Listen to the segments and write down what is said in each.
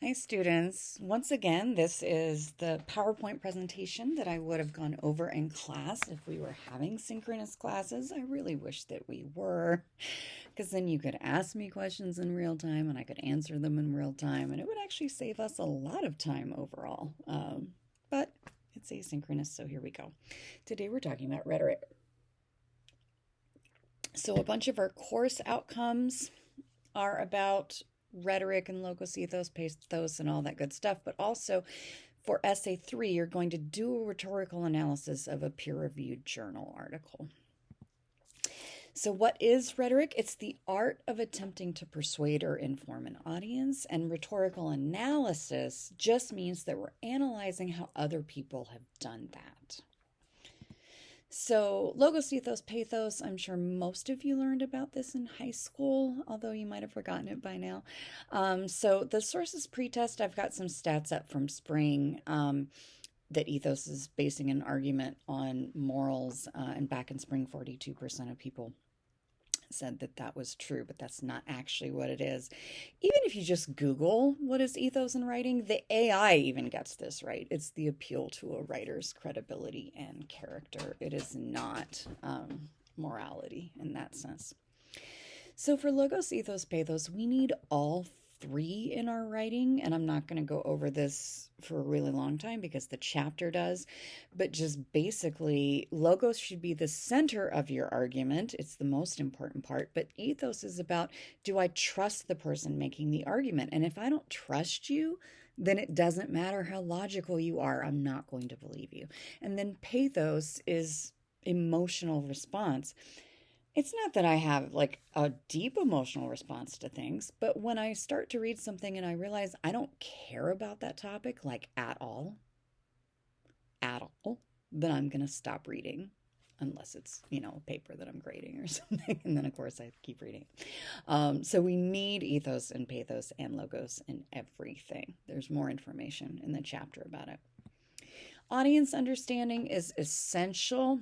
Hi, students. Once again, this is the PowerPoint presentation that I would have gone over in class if we were having synchronous classes. I really wish that we were, because then you could ask me questions in real time and I could answer them in real time, and it would actually save us a lot of time overall. But it's asynchronous, so here we go. Today we're talking about rhetoric. So a bunch of our course outcomes are about rhetoric and logos, ethos, pathos, and all that good stuff. But also for essay 3, you're going to do a rhetorical analysis of a peer-reviewed journal article. So what is rhetoric? It's the art of attempting to persuade or inform an audience, and rhetorical analysis just means that we're analyzing how other people have done that. So logos, ethos, pathos, I'm sure most of you learned about this in high school, although you might have forgotten it by now. So the sources pretest, I've got some stats up from spring that ethos is basing an argument on morals, and back in spring 42% of people said that that was true, but that's not actually what it is. Even if you just Google what is ethos in writing, the AI even gets this right. It's the appeal to a writer's credibility and character. It is not morality in that sense. So for logos, ethos, pathos, we need all three in our writing, and I'm not going to go over this for a really long time because the chapter does, but just basically logos should be the center of your argument. It's the most important part, but ethos is about, do I trust the person making the argument? And if I don't trust you, then it doesn't matter how logical you are, I'm not going to believe you. And then pathos is emotional response. It's not that I have like a deep emotional response to things, but when I start to read something and I realize I don't care about that topic, like at all, then I'm going to stop reading unless it's, a paper that I'm grading or something. And then of course I keep reading. So we need ethos and pathos and logos in everything. There's more information in the chapter about it. Audience understanding is essential.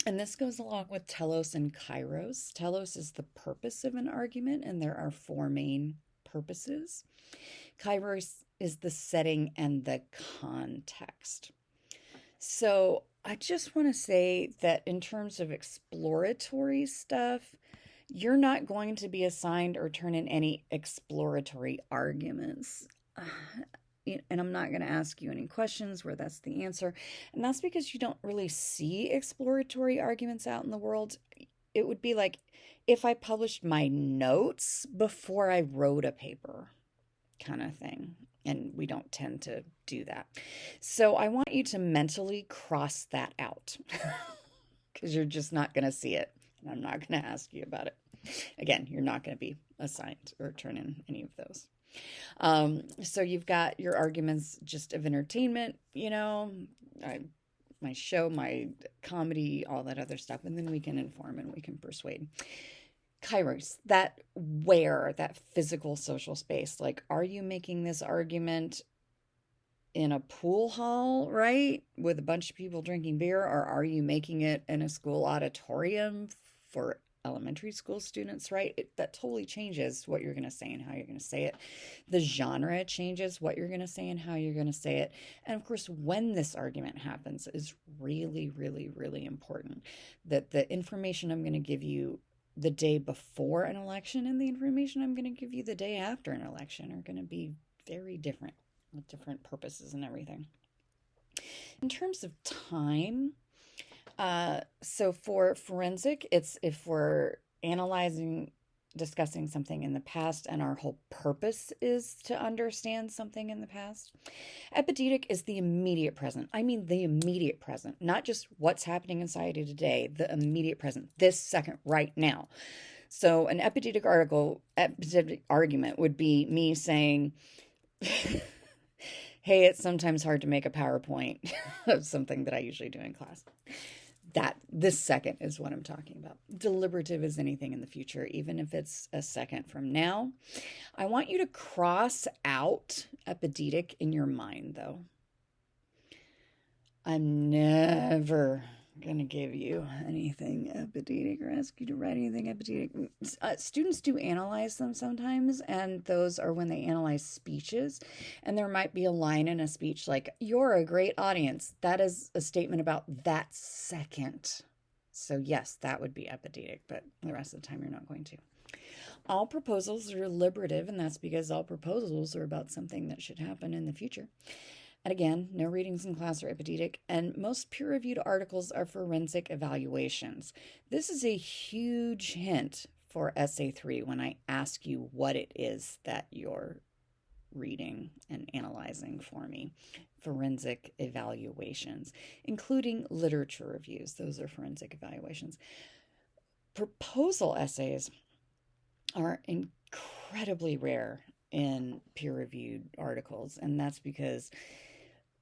And this goes along with telos and kairos. Telos is the purpose of an argument, and there are 4 main purposes. Kairos is the setting and the context. So I just want to say that in terms of exploratory stuff, you're not going to be assigned or turn in any exploratory arguments. And I'm not going to ask you any questions where that's the answer. And that's because you don't really see exploratory arguments out in the world. It would be like if I published my notes before I wrote a paper kind of thing. And we don't tend to do that. So I want you to mentally cross that out because you're just not going to see it. And I'm not going to ask you about it. Again, you're not going to be assigned or turn in any of those. So you've got your arguments just of entertainment, my show, my comedy, all that other stuff, and then we can inform and we can persuade. Kairos, that physical social space, like, are you making this argument in a pool hall, right, with a bunch of people drinking beer, or are you making it in a school auditorium for elementary school students, right? That totally changes what you're going to say and how you're going to say it. The genre changes what you're going to say and how you're going to say it. And of course, when this argument happens is really, really, really important. That the information I'm going to give you the day before an election and the information I'm going to give you the day after an election are going to be very different with different purposes and everything. In terms of time, so for forensic, it's if we're discussing something in the past and our whole purpose is to understand something in the past. Epidetic is the immediate present. I mean the immediate present, not just what's happening in society today, the immediate present, this second, right now. So an epidetic argument would be me saying, hey, it's sometimes hard to make a PowerPoint of something that I usually do in class. This second is what I'm talking about. Deliberative is anything in the future, even if it's a second from now. I want you to cross out epidetic in your mind, though. I'm never going to give you anything epidetic or ask you to write anything epidetic. Students do analyze them sometimes, and those are when they analyze speeches. And there might be a line in a speech like, "You're a great audience." That is a statement about that second. So yes, that would be epidetic, but the rest of the time you're not going to. All proposals are deliberative, and that's because all proposals are about something that should happen in the future. And again, no readings in class are epidetic, and most peer-reviewed articles are forensic evaluations. This is a huge hint for Essay 3 when I ask you what it is that you're reading and analyzing for me. Forensic evaluations, including literature reviews. Those are forensic evaluations. Proposal essays are incredibly rare in peer-reviewed articles, and that's because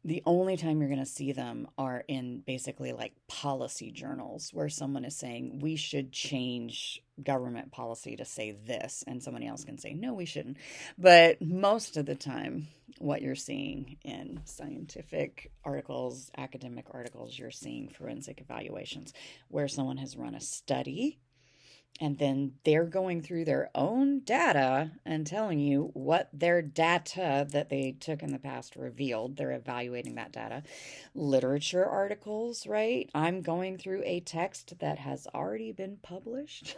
the only time you're going to see them are in basically like policy journals where someone is saying we should change government policy to say this, and somebody else can say no, we shouldn't. But most of the time what you're seeing in scientific articles, academic articles, you're seeing forensic evaluations where someone has run a study and then they're going through their own data and telling you what their data that they took in the past revealed. They're evaluating that data. Literature articles, right? I'm going through a text that has already been published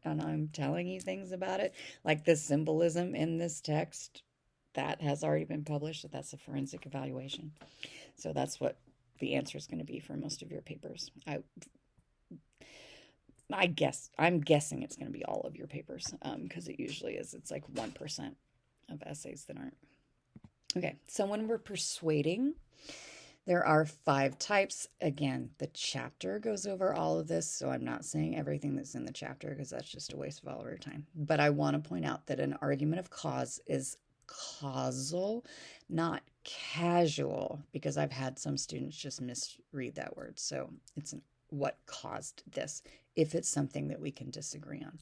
and I'm telling you things about it. Like the symbolism in this text that has already been published. So that's a forensic evaluation. So that's what the answer is going to be for most of your papers. I'm guessing it's going to be all of your papers because it usually is. It's like 1% of essays that aren't. Okay, so when we're persuading, there are 5 types. Again, the chapter goes over all of this, so I'm not saying everything that's in the chapter because that's just a waste of all of our time. But I want to point out that an argument of cause is causal, not casual, because I've had some students just misread that word. So it's what caused this, if it's something that we can disagree on.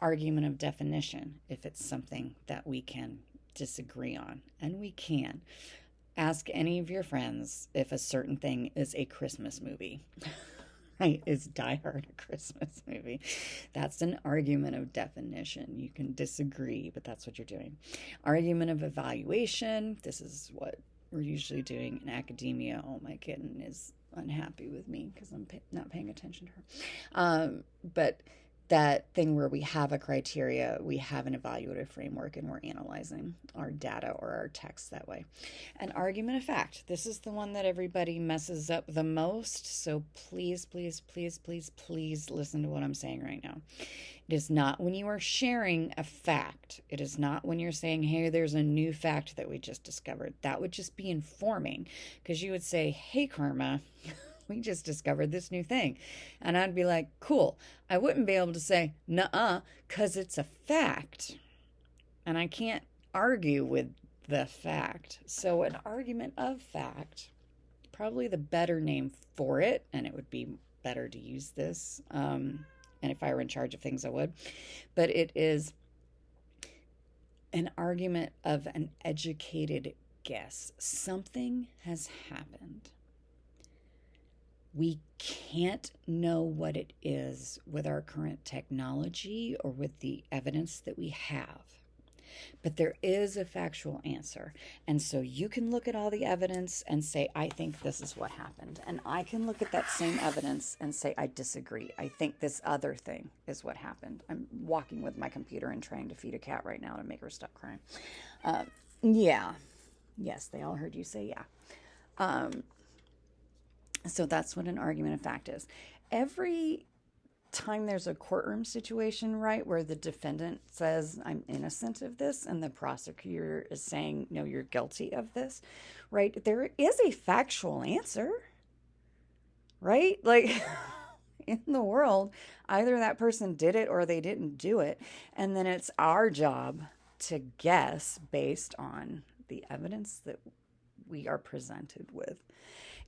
Argument of definition, if it's something that we can disagree on, and we can. Ask any of your friends if a certain thing is a Christmas movie. Right? Is Die Hard a Christmas movie? That's an argument of definition. You can disagree, but that's what you're doing. Argument of evaluation, this is what we're usually doing in academia. Oh, my kitten is unhappy with me because I'm not paying attention to her. But that thing where we have a criteria, we have an evaluative framework, and we're analyzing our data or our text that way. An argument of fact. This is the one that everybody messes up the most. So please, please, please, please, please listen to what I'm saying right now. It is not when you are sharing a fact. It is not when you're saying, hey, there's a new fact that we just discovered. That would just be informing, because you would say, hey, Karma, we just discovered this new thing. And I'd be like, cool. I wouldn't be able to say, nuh-uh, because it's a fact. And I can't argue with the fact. So an argument of fact, probably the better name for it, and it would be better to use this, and if I were in charge of things, I would. But it is an argument of an educated guess. Something has happened. We can't know what it is with our current technology or with the evidence that we have. But there is a factual answer. And so you can look at all the evidence and say, I think this is what happened. And I can look at that same evidence and say, I disagree. I think this other thing is what happened. I'm walking with my computer and trying to feed a cat right now to make her stop crying. Yeah. Yes, they all heard you say yeah. So that's what an argument of fact is. Every time there's a courtroom situation, right, where the defendant says, I'm innocent of this, and the prosecutor is saying, no, you're guilty of this, right, there is a factual answer, right? Like, in the world, either that person did it or they didn't do it, and then it's our job to guess based on the evidence that we are presented with.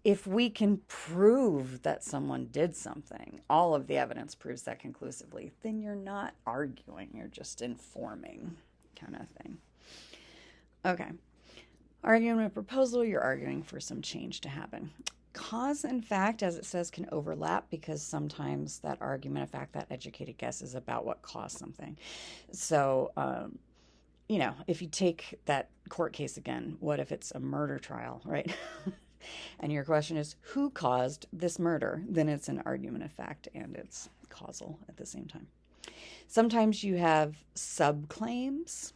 If we can prove that someone did something, all of the evidence proves that conclusively, then you're not arguing, you're just informing, kind of thing. Okay. Argument of proposal, you're arguing for some change to happen. cause and fact, as it says, can overlap because sometimes that argument of fact, that educated guess, is about what caused something. So, if you take that court case again, what if it's a murder trial, right? And your question is, who caused this murder? Then it's an argument of fact and it's causal at the same time. Sometimes you have subclaims,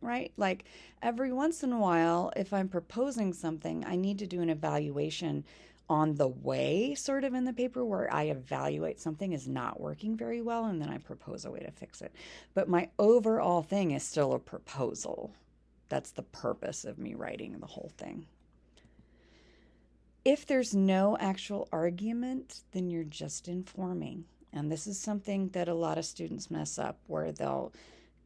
right? Like every once in a while, if I'm proposing something, I need to do an evaluation on the way, sort of in the paper, where I evaluate something is not working very well, and then I propose a way to fix it. But my overall thing is still a proposal. That's the purpose of me writing the whole thing. If there's no actual argument, then you're just informing. And this is something that a lot of students mess up, where they'll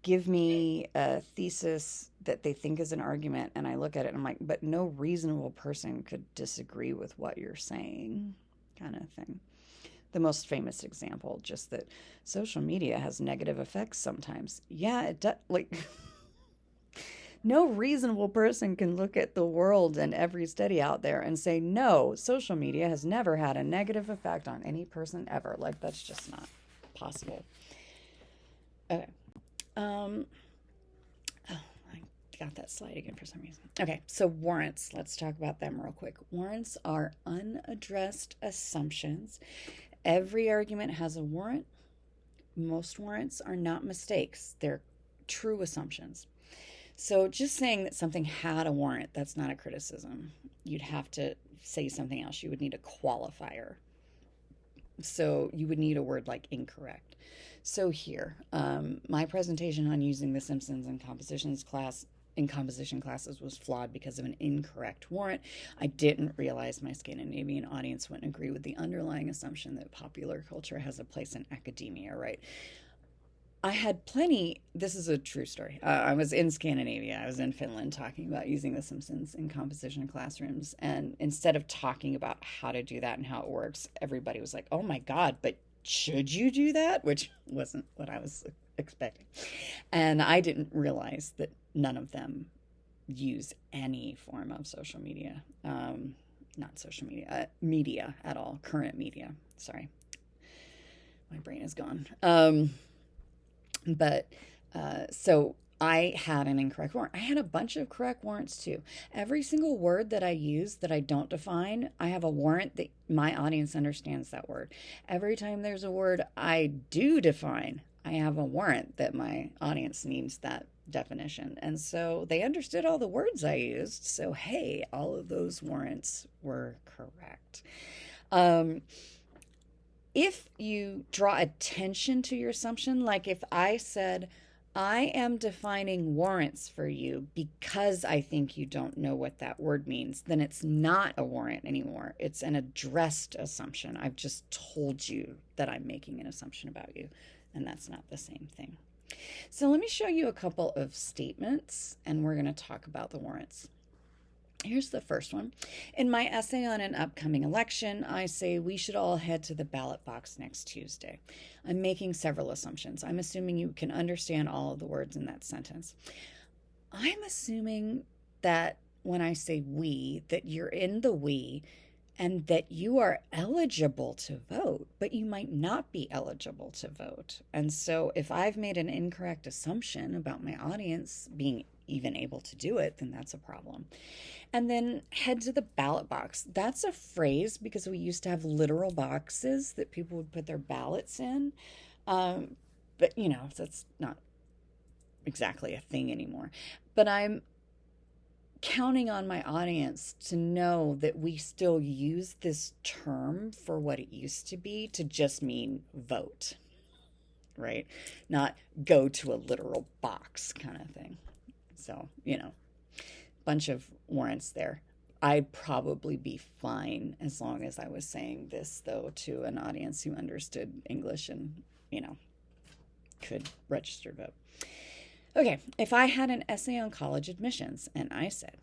give me a thesis that they think is an argument, and I look at it and I'm like, but no reasonable person could disagree with what you're saying, kind of thing. The most famous example, just that social media has negative effects sometimes. Yeah, it does. Like, no reasonable person can look at the world and every study out there and say, no, social media has never had a negative effect on any person ever. Like, that's just not possible. Okay. I got that slide again for some reason. Okay, so warrants. Let's talk about them real quick. Warrants are unaddressed assumptions. Every argument has a warrant. Most warrants are not mistakes. They're true assumptions. So just saying that something had a warrant, that's not a criticism. You'd have to say something else. You would need a qualifier. So you would need a word like incorrect. So here, my presentation on using The Simpsons in composition classes was flawed because of an incorrect warrant. I didn't realize my Scandinavian audience wouldn't agree with the underlying assumption that popular culture has a place in academia, right? I had plenty, this is a true story. I was in Scandinavia, I was in Finland talking about using The Simpsons in composition classrooms. And instead of talking about how to do that and how it works, everybody was like, oh my God, but should you do that? Which wasn't what I was expecting. And I didn't realize that none of them use any form of social media. Not social media, media at all, current media. Sorry. My brain is gone. So I had an incorrect warrant. I had a bunch of correct warrants too. Every single word that I use that I don't define, I have a warrant that my audience understands that word. Every time there's a word I do define, I have a warrant that my audience needs that definition. And so they understood all the words I used. So, hey, all of those warrants were correct. If you draw attention to your assumption, like if I said, I am defining warrants for you because I think you don't know what that word means, then it's not a warrant anymore. It's an addressed assumption. I've just told you that I'm making an assumption about you, and that's not the same thing. So let me show you a couple of statements, and we're going to talk about the warrants. Here's the first one. In my essay on an upcoming election, I say we should all head to the ballot box next Tuesday. I'm making several assumptions. I'm assuming you can understand all of the words in that sentence. I'm assuming that when I say we, that you're in the we and that you are eligible to vote, but you might not be eligible to vote. And so if I've made an incorrect assumption about my audience being even able to do it, then that's a problem. And then head to the ballot box. That's a phrase because we used to have literal boxes that people would put their ballots in. But, that's not exactly a thing anymore. But I'm counting on my audience to know that we still use this term for what it used to be to just mean vote, right? Not go to a literal box kind of thing. So, bunch of warrants there. I'd probably be fine as long as I was saying this, though, to an audience who understood English and, could register to vote. Okay, if I had an essay on college admissions and I said,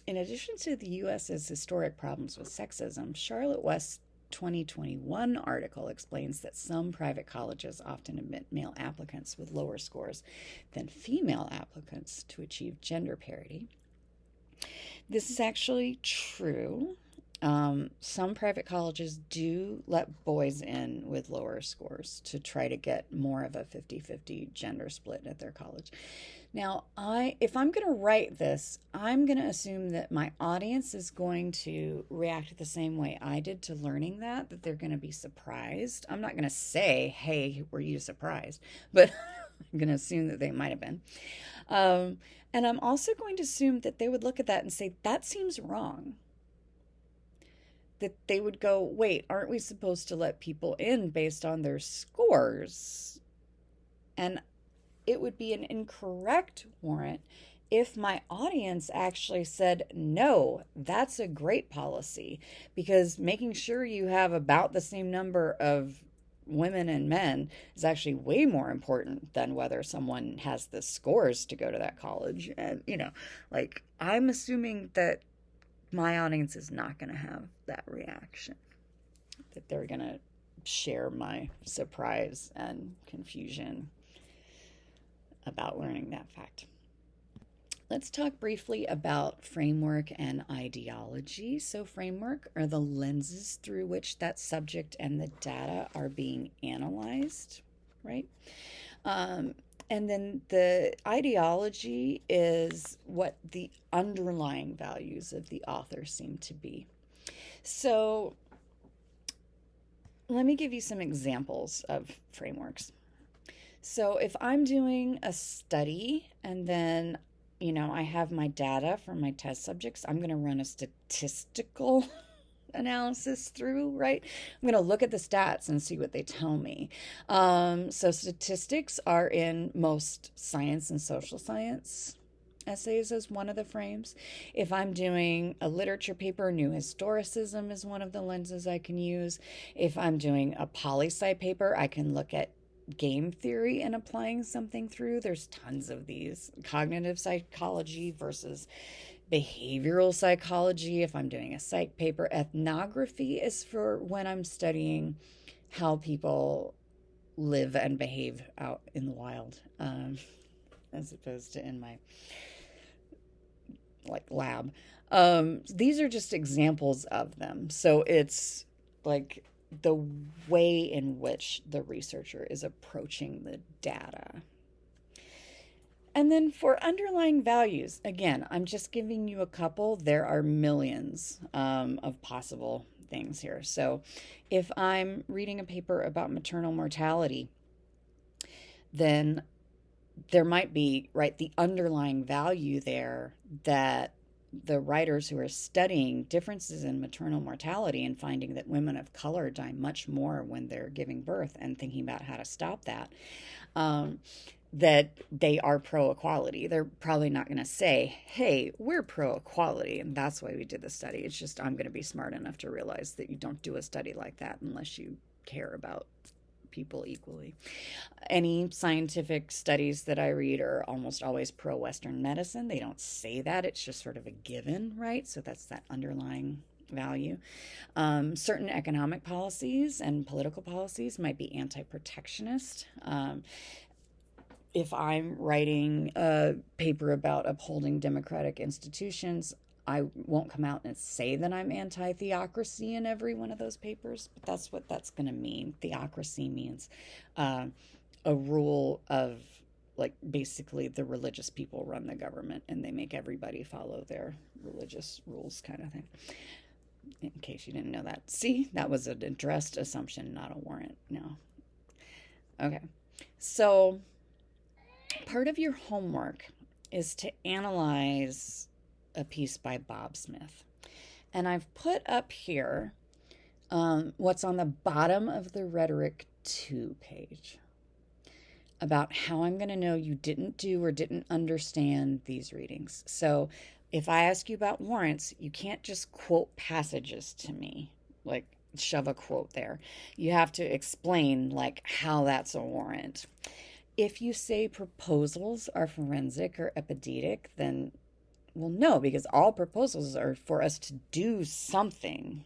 in addition to the U.S.'s historic problems with sexism, Charlotte West's 2021 article explains that some private colleges often admit male applicants with lower scores than female applicants to achieve gender parity. This is actually true. Some private colleges do let boys in with lower scores to try to get more of a 50-50 gender split at their college. Now, if I'm going to write this, I'm going to assume that my audience is going to react the same way I did to learning that they're going to be surprised. I'm not going to say, hey, were you surprised? But I'm going to assume that they might have been. And I'm also going to assume that they would look at that and say, that seems wrong. That they would go, wait, aren't we supposed to let people in based on their scores? And it would be an incorrect warrant if my audience actually said, no, that's a great policy, because making sure you have about the same number of women and men is actually way more important than whether someone has the scores to go to that college. And, like, I'm assuming that my audience is not going to have that reaction, that they're going to share my surprise and confusion about learning that fact. Let's talk briefly about framework and ideology. So framework are the lenses through which that subject and the data are being analyzed, right? And then the ideology is what the underlying values of the author seem to be. So let me give you some examples of frameworks. So if I'm doing a study and then, I have my data from my test subjects, I'm going to run a statistical analysis through, right? I'm going to look at the stats and see what they tell me. So statistics are in most science and social science essays as one of the frames. If I'm doing a literature paper, new historicism is one of the lenses I can use. If I'm doing a poli-sci paper, I can look at game theory and applying something through. There's tons of these. Cognitive psychology versus behavioral psychology. If I'm doing a psych paper, ethnography is for when I'm studying how people live and behave out in the wild, as opposed to in my lab. These are just examples of them. So it's like the way in which the researcher is approaching the data. And then for underlying values, again, I'm just giving you a couple. There are millions of possible things here. So if I'm reading a paper about maternal mortality, then there might be, right, the underlying value there that the writers who are studying differences in maternal mortality and finding that women of color die much more when they're giving birth and thinking about how to stop that, that they are pro-equality. They're probably not going to say, hey, we're pro-equality, and that's why we did the study. It's just I'm going to be smart enough to realize that you don't do a study like that unless you care about people equally. Any scientific studies that I read are almost always pro-Western medicine. They don't say that. It's just sort of a given, right? So that's that underlying value. Certain economic policies and political policies might be anti-protectionist. If I'm writing a paper about upholding democratic institutions, I won't come out and say that I'm anti-theocracy in every one of those papers, but that's what that's going to mean. Theocracy means a rule of, basically the religious people run the government and they make everybody follow their religious rules, kind of thing. In case you didn't know that. See, that was an addressed assumption, not a warrant. No. Okay. So part of your homework is to analyze a piece by Bob Smith. And I've put up here what's on the bottom of the Rhetoric 2 page about how I'm going to know you didn't do or didn't understand these readings. So if I ask you about warrants, you can't just quote passages to me, shove a quote there. You have to explain how that's a warrant. If you say proposals are forensic or epidemic, then well, no, because all proposals are for us to do something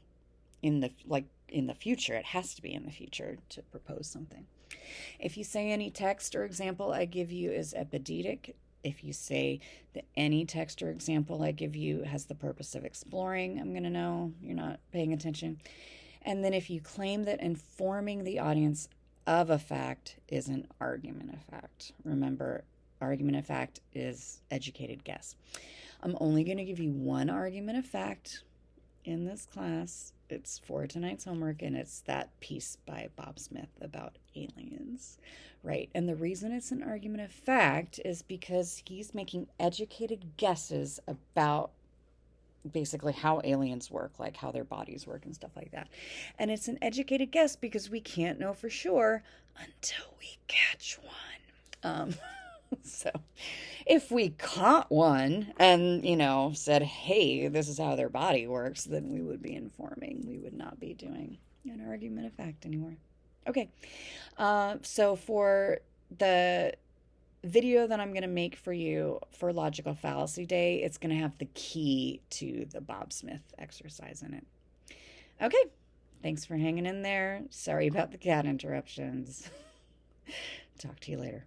in the future. It has to be in the future to propose something. If you say any text or example I give you is epidemic, If you say that any text or example I give you has the purpose of exploring, I'm going to know you're not paying attention. And then if you claim that informing the audience of a fact is an argument of fact. Remember, argument of fact is educated guess. I'm only going to give you one argument of fact in this class. It's for tonight's homework, and it's that piece by Bob Smith about aliens, right? And the reason it's an argument of fact is because he's making educated guesses about basically how aliens work, like how their bodies work and stuff like that. And it's an educated guess because we can't know for sure until we catch one. So if we caught one and, said, hey, this is how their body works, then we would be informing. We would not be doing an argument of fact anymore. Okay. So for the video that I'm going to make for you for Logical Fallacy Day, it's going to have the key to the Bob Smith exercise in it. Okay. Thanks for hanging in there. Sorry about the cat interruptions. Talk to you later.